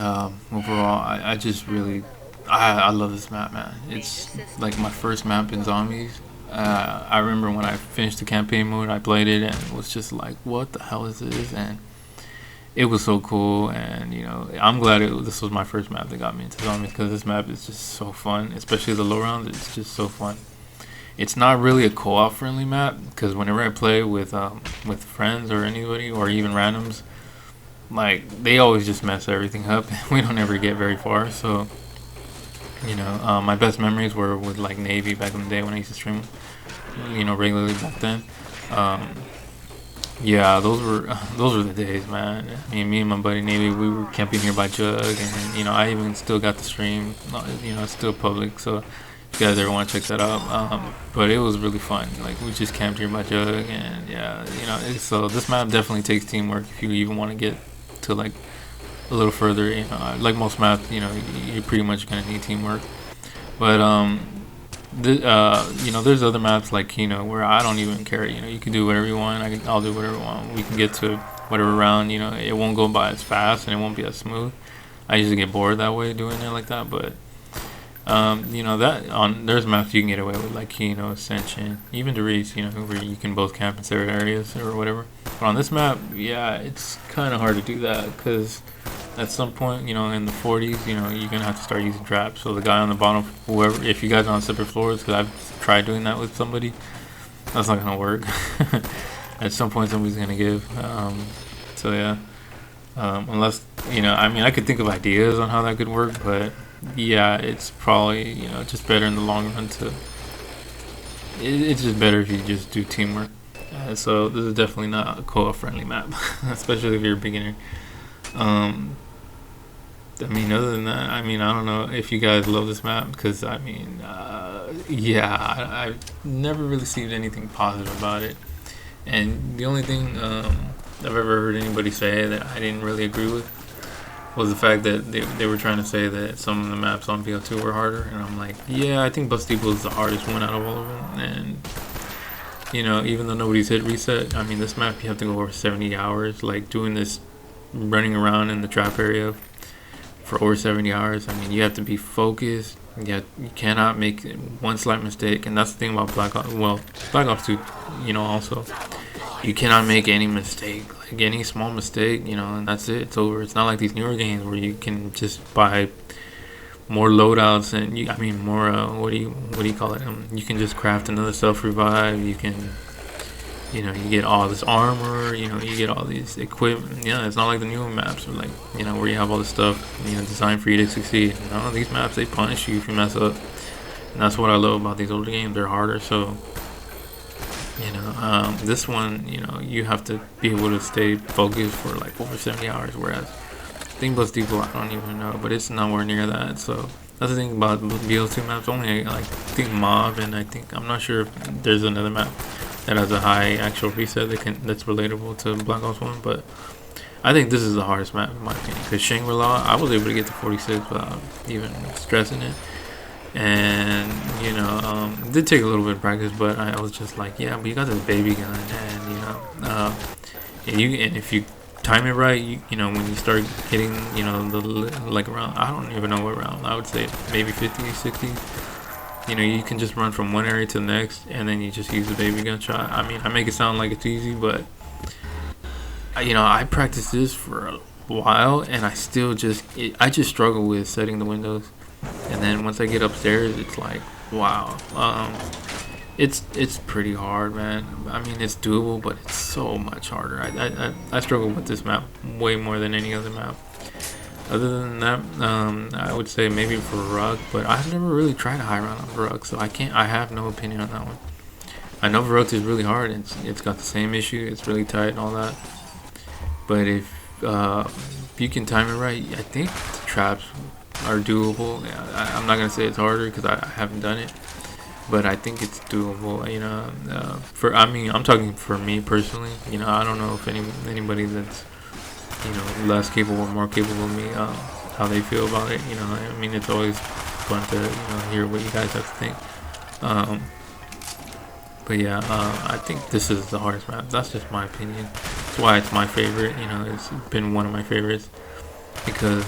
Overall, I just really, I love this map, man. It's like my first map in Zombies. I remember when I finished the campaign mode, I played it and it was just like, what the hell is this? And it was so cool. And I'm glad this was my first map that got me into Zombies because this map is just so fun, especially the low rounds. It's just so fun. It's not really a co-op friendly map because whenever I play with friends or anybody or even randoms, like they always just mess everything up. We don't ever get very far. So my best memories were with like Navy back in the day when I used to stream, regularly back then. Um, yeah, those were the days, man. I mean, me and my buddy Navy, we were camping here by Jug, and I even still got the stream. It's still public, so if you guys ever want to check that out. But it was really fun. Like we just camped here by Jug, and yeah, so this map definitely takes teamwork if you even want to get to like a little further. Like most maps, you're pretty much gonna need teamwork. But there's other maps like where I don't even care. You can do whatever you want. I'll do whatever I want. We can get to whatever round. It won't go by as fast and it won't be as smooth. I usually get bored that way doing it like that. But that on there's maps you can get away with like Ascension, even Doris, where you can both camp in separate areas or whatever. But on this map, yeah, it's kind of hard to do that because at some point, in the 40s, you're gonna have to start using traps. So the guy on the bottom, whoever, if you guys are on separate floors, because I've tried doing that with somebody, that's not gonna work. At some point, somebody's gonna give. So yeah, unless I mean, I could think of ideas on how that could work, but yeah, it's probably just better in the long run to. It's just better if you just do teamwork. So this is definitely not a co-op friendly map, especially if you're a beginner. Um, I mean, other than that, I mean, I don't know if you guys love this map because I mean, yeah, I've never really seen anything positive about it, and the only thing I've ever heard anybody say that I didn't really agree with was the fact that they were trying to say that some of the maps on VO2 were harder, and I'm like, yeah, I think Bus Depot is the hardest one out of all of them, and even though nobody's hit reset, I mean, this map you have to go over 70 hours, like doing this, running around in the trap area for over 70 hours. I mean, you have to be focused. You cannot make one slight mistake, and that's the thing about Black Ops. Well, Black Ops 2, also, you cannot make any mistake. Like any small mistake, and that's it. It's over. It's not like these newer games where you can just buy more loadouts and I mean more. What do you call it? You can just craft another self revive. You can you get all this armor, you get all these equipment. Yeah, it's not like the newer maps where where you have all this stuff, designed for you to succeed. These maps, they punish you if you mess up. And that's what I love about these older games. They're harder, so, this one, you have to be able to stay focused for like over 70 hours, whereas Thing Plus Depot, I don't even know, but it's nowhere near that, so. That's the thing about BL2 maps. Only like I think Mob, and I'm not sure if there's another map that has a high actual reset that's relatable to Black Ops 1, but I think this is the hardest map in my opinion because Shangri-La, I was able to get to 46 without even stressing it, and it did take a little bit of practice, but I was just like, yeah, but you got this baby gun, and and if you time it right, when you start hitting the like around, I don't even know what round, I would say maybe 50, 60. You can just run from one area to the next, and then you just use the baby gun shot. I mean, I make it sound like it's easy, but I practiced this for a while, and I just struggle with setting the windows. And then once I get upstairs, it's like, wow, it's pretty hard, man. I mean, it's doable, but it's so much harder. I struggle with this map way more than any other map. Other than that, I would say maybe for Varrock, but I've never really tried a high round on Varrock, so I have no opinion on that one. I know Varrock is really hard, it's got the same issue, it's really tight and all that. But if you can time it right, I think the traps are doable. I'm not gonna say it's harder because I haven't done it, but I think it's doable. I'm talking for me personally. I don't know if anybody that's less capable or more capable of me, how they feel about it. I mean, it's always fun to hear what you guys have to think. But yeah, I think this is the hardest map. That's just my opinion. That's why it's my favorite. It's been one of my favorites. because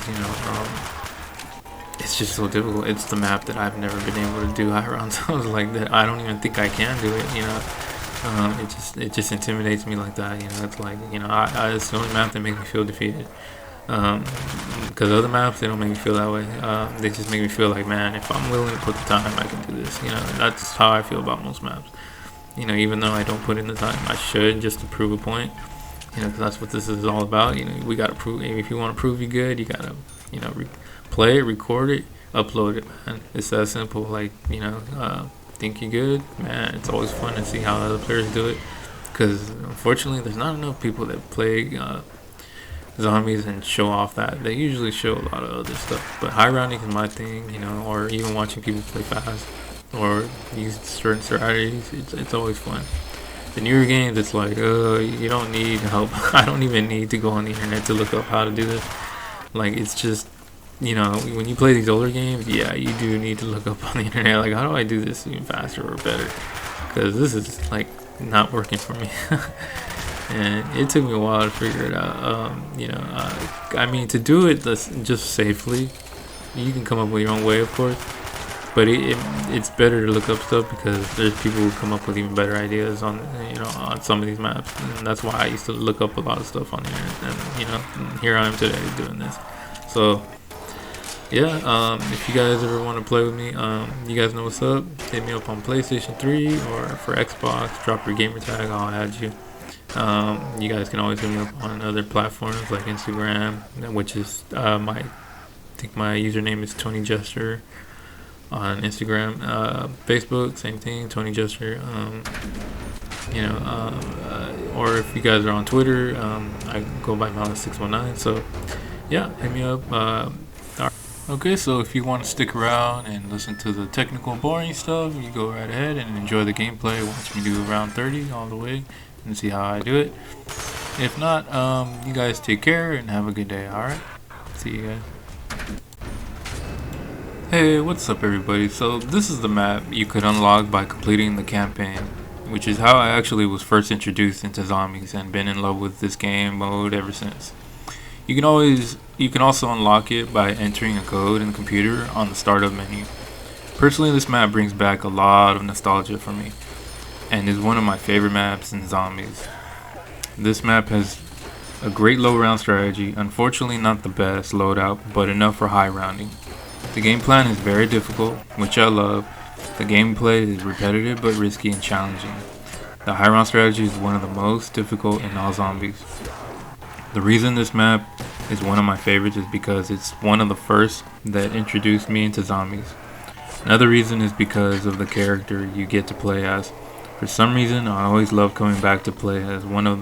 it's just so difficult. It's the map that I've never been able to do high round zones like that. I don't even think I can do it. It just intimidates me like that. It's like it's the only map that makes me feel defeated. Because other maps, they don't make me feel that way. They just make me feel like, man, if I'm willing to put the time, I can do this. That's how I feel about most maps. Even though I don't put in the time, I should, just to prove a point. Because that's what this is all about. We gotta prove. If you want to prove you're good, you gotta, play it, record it, upload it, man. It's that simple. Like, think you're good, man. It's always fun to see how other players do it. Because unfortunately, there's not enough people that play zombies and show off that. They usually show a lot of other stuff. But high rounding is my thing, or even watching people play fast or use certain strategies. It's always fun. The newer games, it's like, you don't need help. I don't even need to go on the internet to look up how to do this. Like, it's just, when you play these older games, yeah, you do need to look up on the internet, like, how do I do this even faster or better? Because this is, like, not working for me. And it took me a while to figure it out. To do it just safely, you can come up with your own way, of course. But it's better to look up stuff because there's people who come up with even better ideas on some of these maps, and that's why I used to look up a lot of stuff on the internet. And here I am today doing this. So yeah, if you guys ever want to play with me, you guys know what's up. Hit me up on PlayStation 3 or for Xbox. Drop your gamer tag, I'll add you. You guys can always hit me up on other platforms like Instagram, which is I think my username is Tony Jester on Instagram. Facebook, same thing, Tony Jester. Or if you guys are on Twitter, I go by Malice619. So yeah, hit me up. Okay, so if you want to stick around and listen to the technical boring stuff, you go right ahead and enjoy the gameplay. Watch me do round 30 all the way and see how I do it. If not, you guys take care and have a good day. Alright, see you guys. Hey, what's up everybody? So this is the map you could unlock by completing the campaign, which is how I actually was first introduced into zombies and been in love with this game mode ever since. You can also unlock it by entering a code in the computer on the startup menu. Personally, this map brings back a lot of nostalgia for me and is one of my favorite maps in zombies. This map has a great low round strategy, unfortunately not the best loadout, but enough for high rounding. The game plan is very difficult, which I love. The gameplay is repetitive but risky and challenging. The high round strategy is one of the most difficult in all zombies. The reason this map is one of my favorites is because it's one of the first that introduced me into zombies. Another reason is because of the character you get to play as. For some reason, I always love coming back to play as one of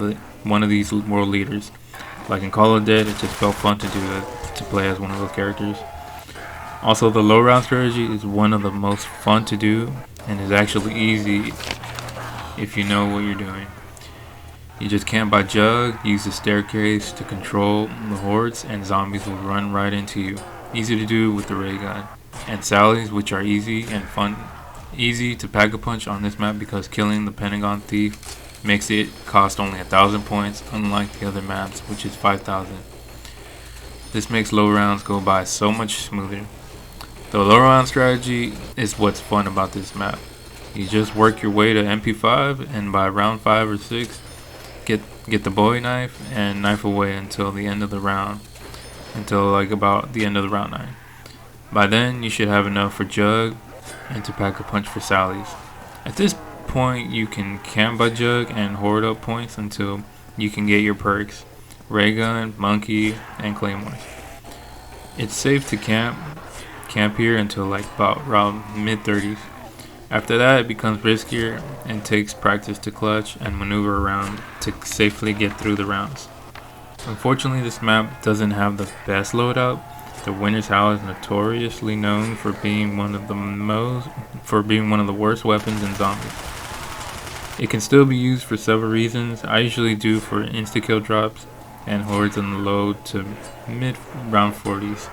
these world leaders. Like in Call of Dead, it just felt fun to play as one of those characters. Also, the low round strategy is one of the most fun to do and is actually easy if you know what you're doing. You just camp by Jug, use the staircase to control the hordes, and zombies will run right into you. Easy to do with the ray gun. And Sallies, which are easy and fun. Easy to pack a punch on this map because killing the Pentagon Thief makes it cost only 1,000 points, unlike the other maps, which is 5,000. This makes low rounds go by so much smoother. The low round strategy is what's fun about this map. You just work your way to MP5, and by round 5 or 6, get the Bowie knife and knife away until the end of the round, until like about the end of the round 9. By then, you should have enough for Jug and to pack a punch for Sallies. At this point, you can camp by Jug and hoard up points until you can get your perks, ray gun, monkey, and claymores. It's safe to camp here until like about around mid-30s. After that, it becomes riskier and takes practice to clutch and maneuver around to safely get through the rounds. Unfortunately, this map doesn't have the best loadout. The Winter's Howl is notoriously known for being one of the worst weapons in zombies. It can still be used for several reasons. I usually do for insta-kill drops and hordes on the low to mid round 40s.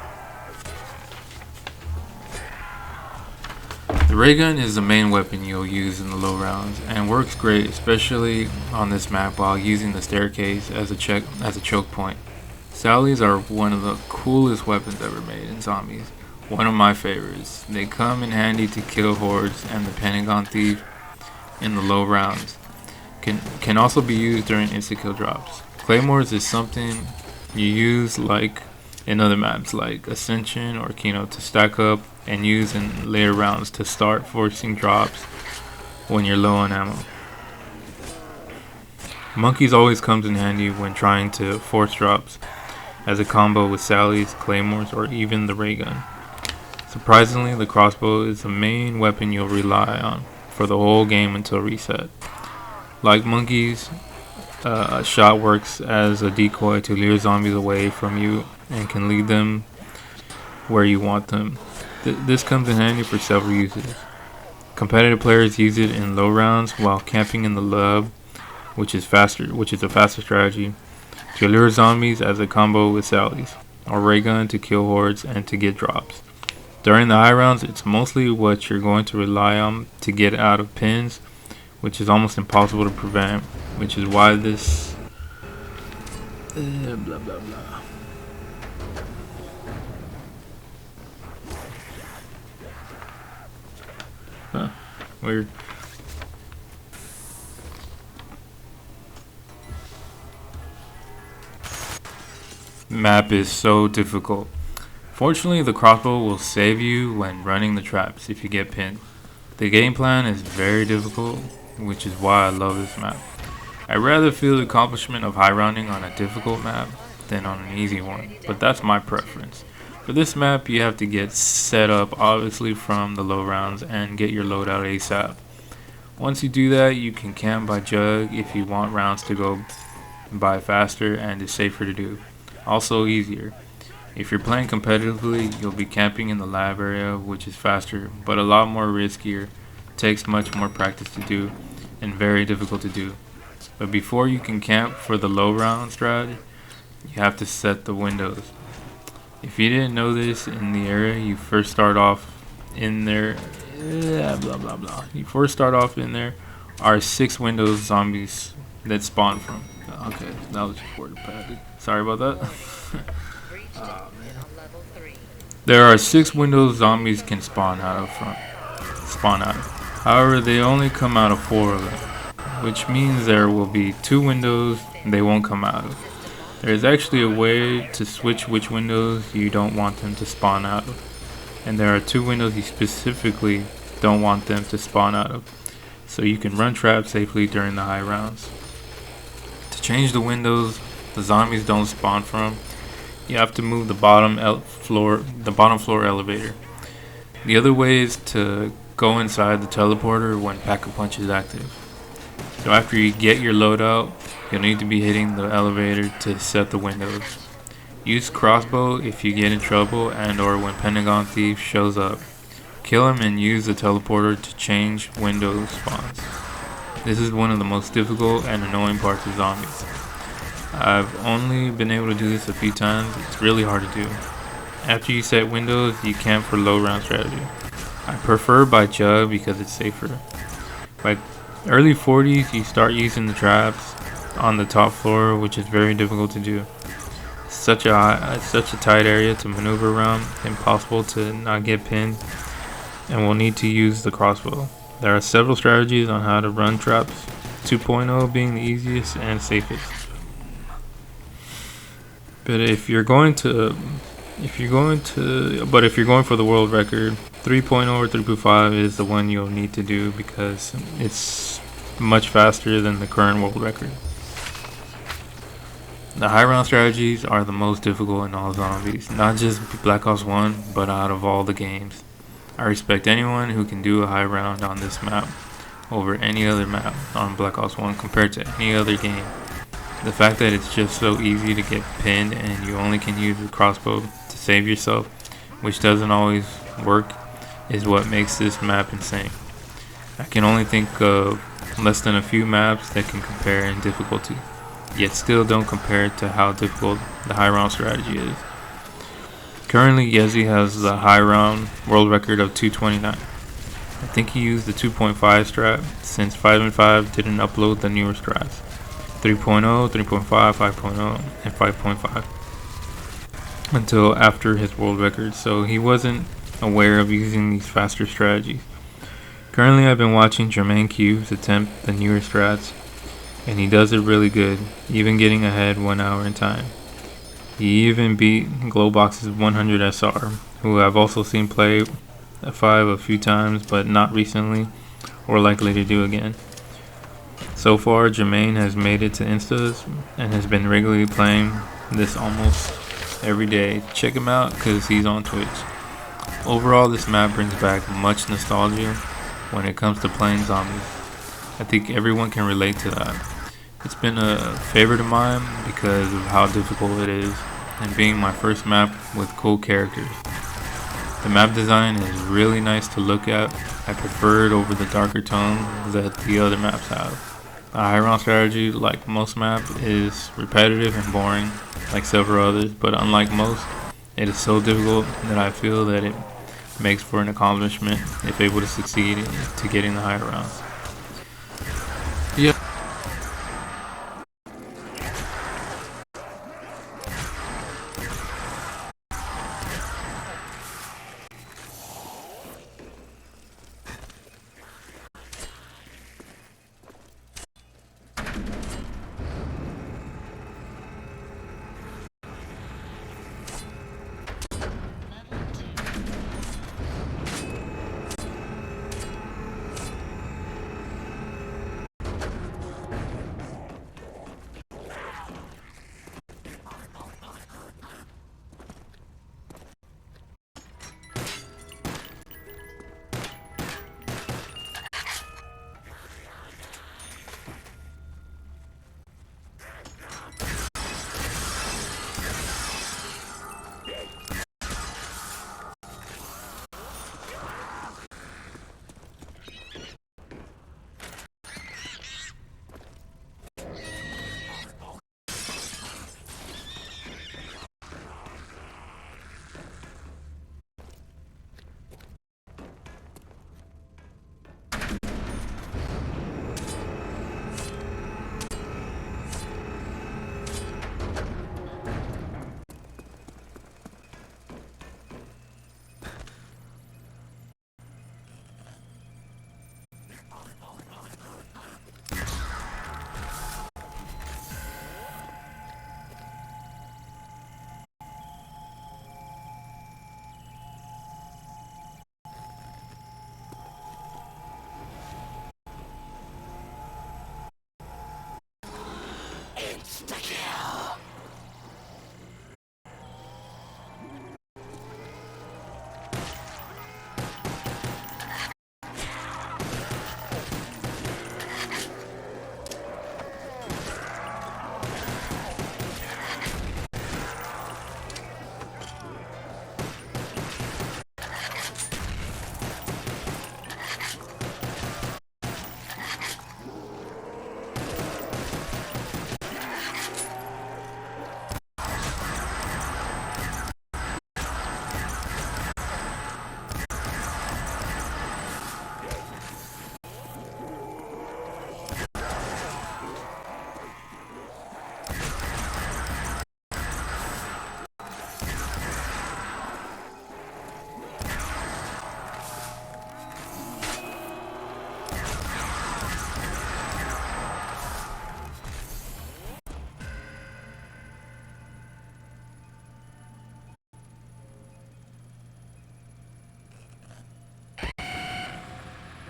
The ray gun is the main weapon you'll use in the low rounds and works great, especially on this map while using the staircase as a choke point. Sallies are one of the coolest weapons ever made in zombies. One of my favorites. They come in handy to kill hordes and the Pentagon Thief in the low rounds. Can also be used during insta-kill drops. Claymores is something you use like in other maps like Ascension or Kino to stack up and use in later rounds to start forcing drops when you're low on ammo. Monkeys always comes in handy when trying to force drops as a combo with Sallies, Claymores, or even the ray gun. Surprisingly, the crossbow is the main weapon you'll rely on for the whole game until reset. Like monkeys, a shot works as a decoy to lure zombies away from you and can lead them where you want them. This comes in handy for several uses. Competitive players use it in low rounds while camping in the lab, which is a faster strategy, to lure zombies as a combo with Sallies, or ray gun to kill hordes and to get drops. During the high rounds, it's mostly what you're going to rely on to get out of pins, which is almost impossible to prevent, which is why this blah blah blah. Huh, weird. Map is so difficult. Fortunately, the crossbow will save you when running the traps if you get pinned. The game plan is very difficult, which is why I love this map. I'd rather feel the accomplishment of high rounding on a difficult map than on an easy one, but that's my preference. For this map, you have to get set up obviously from the low rounds and get your loadout ASAP. Once you do that, you can camp by jug if you want rounds to go by faster and is safer to do. Also easier. If you're playing competitively, you'll be camping in the lab area, which is faster, but a lot more riskier, takes much more practice to do, and very difficult to do. But before you can camp for the low round strat, you have to set the windows. If you didn't know this in the area you first start off in there, You first start off in there are 6 windows zombies that spawn from. Okay, that was recorded badly. Sorry about that. There are 6 windows zombies can spawn out of. However, they only come out of 4 of them, which means there will be 2 windows they won't come out of. There is actually a way to switch which windows you don't want them to spawn out of, and there are 2 windows you specifically don't want them to spawn out of, so you can run traps safely during the high rounds. To change the windows the zombies don't spawn from, you have to move the bottom floor elevator. The other way is to go inside the teleporter when Pack-a-Punch is active. So after you get your loadout, you'll need to be hitting the elevator to set the windows. Use crossbow if you get in trouble and or when Pentagon Thief shows up. Kill him and use the teleporter to change window spawns. This is one of the most difficult and annoying parts of zombies. I've only been able to do this a few times. It's really hard to do. After you set windows, you camp for low round strategy. I prefer by jug because it's safer. By early 40s, you start using the traps on the top floor, which is very difficult to do. It's such a tight area to maneuver around, impossible to not get pinned, and we'll need to use the crossbow. There are several strategies on how to run traps, 2.0 being the easiest and safest. But if you're going for the world record, 3.0 or 3.5 is the one you'll need to do because it's much faster than the current world record. The high round strategies are the most difficult in all zombies, not just Black Ops 1, but out of all the games. I respect anyone who can do a high round on this map over any other map on Black Ops 1 compared to any other game. The fact that it's just so easy to get pinned and you only can use the crossbow to save yourself, which doesn't always work, is what makes this map insane. I can only think of less than a few maps that can compare in difficulty, yet still don't compare to how difficult the high round strategy is. Currently, Yezi has the high round world record of 229. I think he used the 2.5 strat since 5.5 didn't upload the newer strats. 3.0, 3.5, 5.0, and 5.5. until after his world record, so he wasn't aware of using these faster strategies. Currently, I've been watching Jermaine Cubes attempt the newer strats, and he does it really good, even getting ahead 1 hour in time. He even beat Glowbox's 100 SR, who I've also seen play F5 a few times, but not recently, or likely to do again. So far, Jermaine has made it to Instas and has been regularly playing this almost every day. Check him out because he's on Twitch. Overall, this map brings back much nostalgia when it comes to playing zombies. I think everyone can relate to that. It's been a favorite of mine because of how difficult it is and being my first map with cool characters. The map design is really nice to look at. I prefer it over the darker tones that the other maps have. The high round strategy, like most maps, is repetitive and boring, like several others, but unlike most, it is so difficult that I feel that it makes for an accomplishment if able to succeed to getting the higher rounds. Yeah.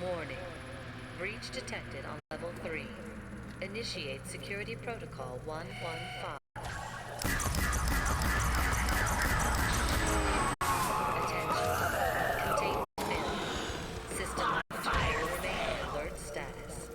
Warning. Breach detected on level 3. Initiate security protocol 115. Attention. Containment failure. System fire remain alert status.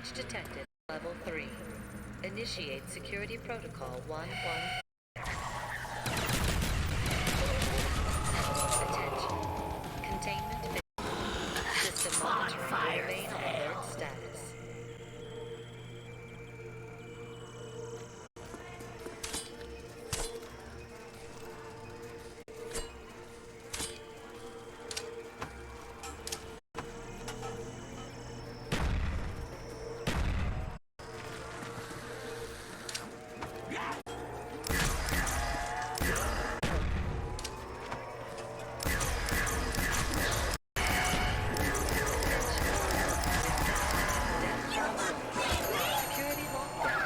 Breach detected. Level 3. Initiate security protocol 1-1. Attention. Containment failure. System monitoring will remain on alert status. Security lockdown.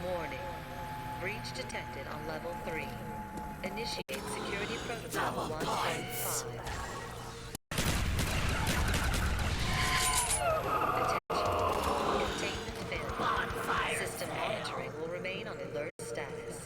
Warning. Breach detected on level 3. Initiate security protocol 1.5. Attention. Containment failure. System monitoring will remain on alert status.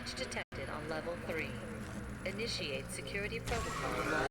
Breach detected on level 3. Initiate security protocol